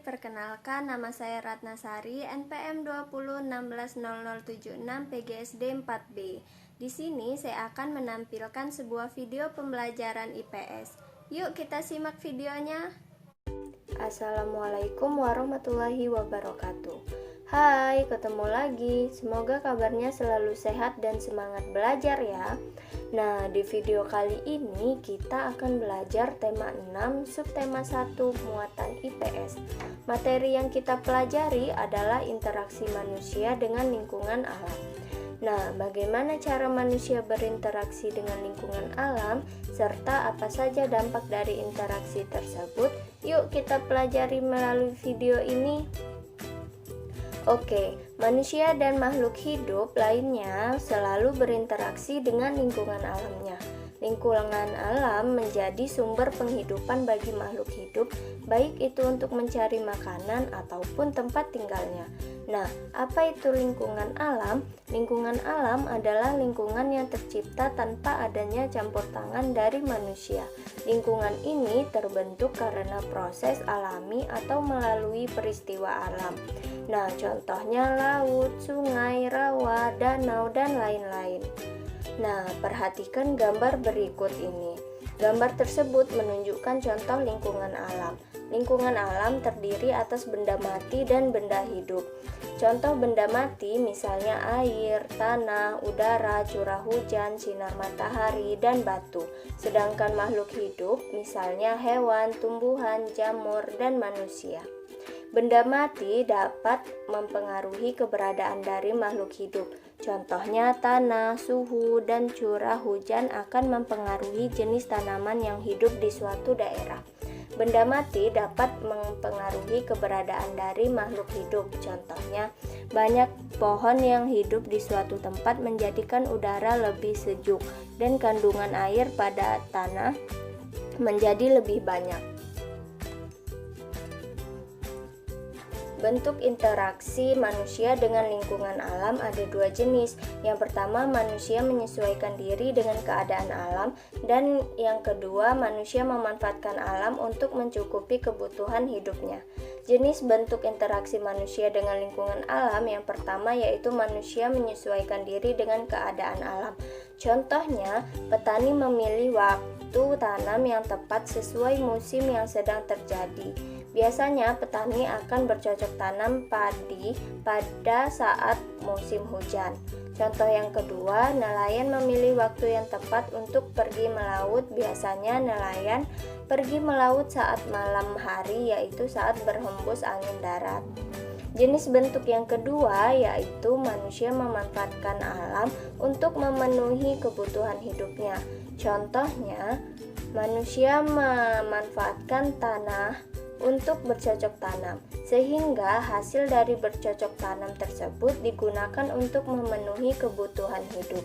perkenalkan nama saya Ratnasari, NPM 20160076 PGSD 4B. Di sini saya akan menampilkan sebuah video pembelajaran IPS. Yuk kita simak videonya. Assalamualaikum warahmatullahi wabarakatuh. Hai, ketemu lagi. Semoga kabarnya selalu sehat dan semangat belajar ya. Nah, di video kali ini kita akan belajar tema 6, subtema 1, muatan IPS. Materi yang kita pelajari adalah interaksi manusia dengan lingkungan alam. Nah, bagaimana cara manusia berinteraksi dengan lingkungan alam, serta apa saja dampak dari interaksi tersebut? Yuk kita pelajari melalui video ini. Oke, manusia dan makhluk hidup lainnya selalu berinteraksi dengan lingkungan alamnya. Lingkungan alam menjadi sumber penghidupan bagi makhluk hidup, baik itu untuk mencari makanan ataupun tempat tinggalnya. Nah, apa itu lingkungan alam? Lingkungan alam adalah lingkungan yang tercipta tanpa adanya campur tangan dari manusia. Lingkungan ini terbentuk karena proses alami atau melalui peristiwa alam. Nah, contohnya laut, sungai, rawa, danau, dan lain-lain. Nah, perhatikan gambar berikut ini. Gambar tersebut menunjukkan contoh lingkungan alam. Lingkungan alam terdiri atas benda mati dan benda hidup. Contoh benda mati misalnya air, tanah, udara, curah hujan, sinar matahari, dan batu. Sedangkan makhluk hidup misalnya hewan, tumbuhan, jamur, dan manusia. Benda mati dapat mempengaruhi keberadaan dari makhluk hidup. Contohnya tanah, suhu, dan curah hujan akan mempengaruhi jenis tanaman yang hidup di suatu daerah. Benda mati dapat mempengaruhi keberadaan dari makhluk hidup. Contohnya, banyak pohon yang hidup di suatu tempat menjadikan udara lebih sejuk dan kandungan air pada tanah menjadi lebih banyak. Bentuk interaksi manusia dengan lingkungan alam ada dua jenis. Yang pertama, manusia menyesuaikan diri dengan keadaan alam, dan yang kedua, manusia memanfaatkan alam untuk mencukupi kebutuhan hidupnya. Jenis bentuk interaksi manusia dengan lingkungan alam yang pertama yaitu manusia menyesuaikan diri dengan keadaan alam. Contohnya, petani memilih waktu tanam yang tepat sesuai musim yang sedang terjadi. Biasanya petani akan bercocok tanam padi pada saat musim hujan. Contoh yang kedua, nelayan memilih waktu yang tepat untuk pergi melaut. Biasanya nelayan pergi melaut saat malam hari, yaitu saat berhembus angin darat. Jenis bentuk yang kedua yaitu manusia memanfaatkan alam untuk memenuhi kebutuhan hidupnya. Contohnya, manusia memanfaatkan tanah untuk bercocok tanam, sehingga hasil dari bercocok tanam tersebut digunakan untuk memenuhi kebutuhan hidup.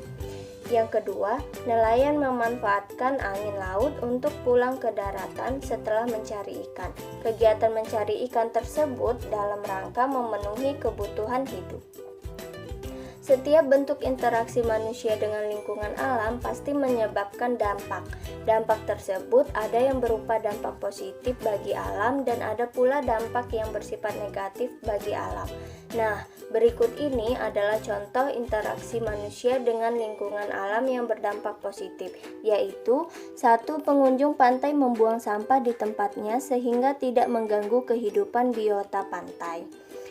Yang kedua, nelayan memanfaatkan angin laut untuk pulang ke daratan setelah mencari ikan. Kegiatan mencari ikan tersebut dalam rangka memenuhi kebutuhan hidup. Setiap bentuk interaksi manusia dengan lingkungan alam pasti menyebabkan dampak. Dampak tersebut ada yang berupa dampak positif bagi alam dan ada pula dampak yang bersifat negatif bagi alam. Nah, berikut ini adalah contoh interaksi manusia dengan lingkungan alam yang berdampak positif, yaitu 1. Pengunjung pantai membuang sampah di tempatnya sehingga tidak mengganggu kehidupan biota pantai.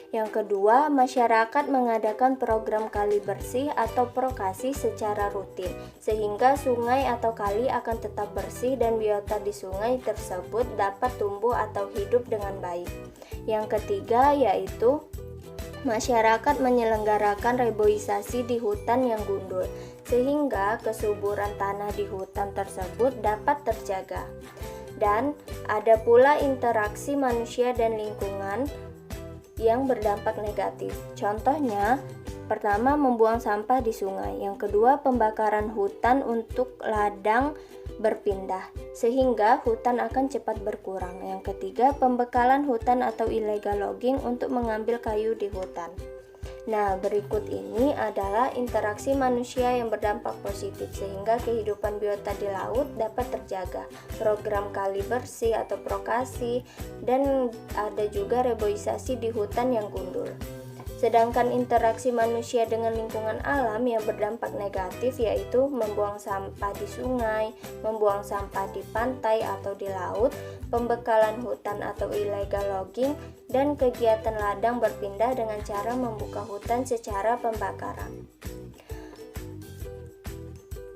Yang kedua, masyarakat mengadakan program kali bersih atau prokasi secara rutin, sehingga sungai atau kali akan tetap bersih dan biota di sungai tersebut dapat tumbuh atau hidup dengan baik. Yang ketiga yaitu masyarakat menyelenggarakan reboisasi di hutan yang gundul, sehingga kesuburan tanah di hutan tersebut dapat terjaga. Dan ada pula interaksi manusia dan lingkungan yang berdampak negatif. Contohnya, pertama membuang sampah di sungai, yang kedua pembakaran hutan untuk ladang berpindah, sehingga hutan akan cepat berkurang. Yang ketiga, pembekalan hutan atau illegal logging untuk mengambil kayu di hutan. Nah, berikut ini adalah interaksi manusia yang berdampak positif sehingga kehidupan biota di laut dapat terjaga. Program kali bersih atau prokasi, dan ada juga reboisasi di hutan yang gundul. Sedangkan interaksi manusia dengan lingkungan alam yang berdampak negatif yaitu membuang sampah di sungai, membuang sampah di pantai atau di laut, pembekalan hutan atau illegal logging, dan kegiatan ladang berpindah dengan cara membuka hutan secara pembakaran.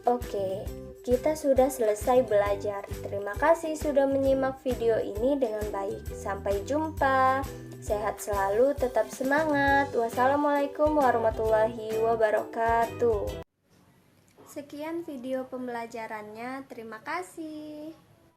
Oke, kita sudah selesai belajar. Terima kasih sudah menyimak video ini dengan baik. Sampai jumpa. Sehat selalu, tetap semangat. Wassalamualaikum warahmatullahi wabarakatuh. Sekian video pembelajarannya. Terima kasih.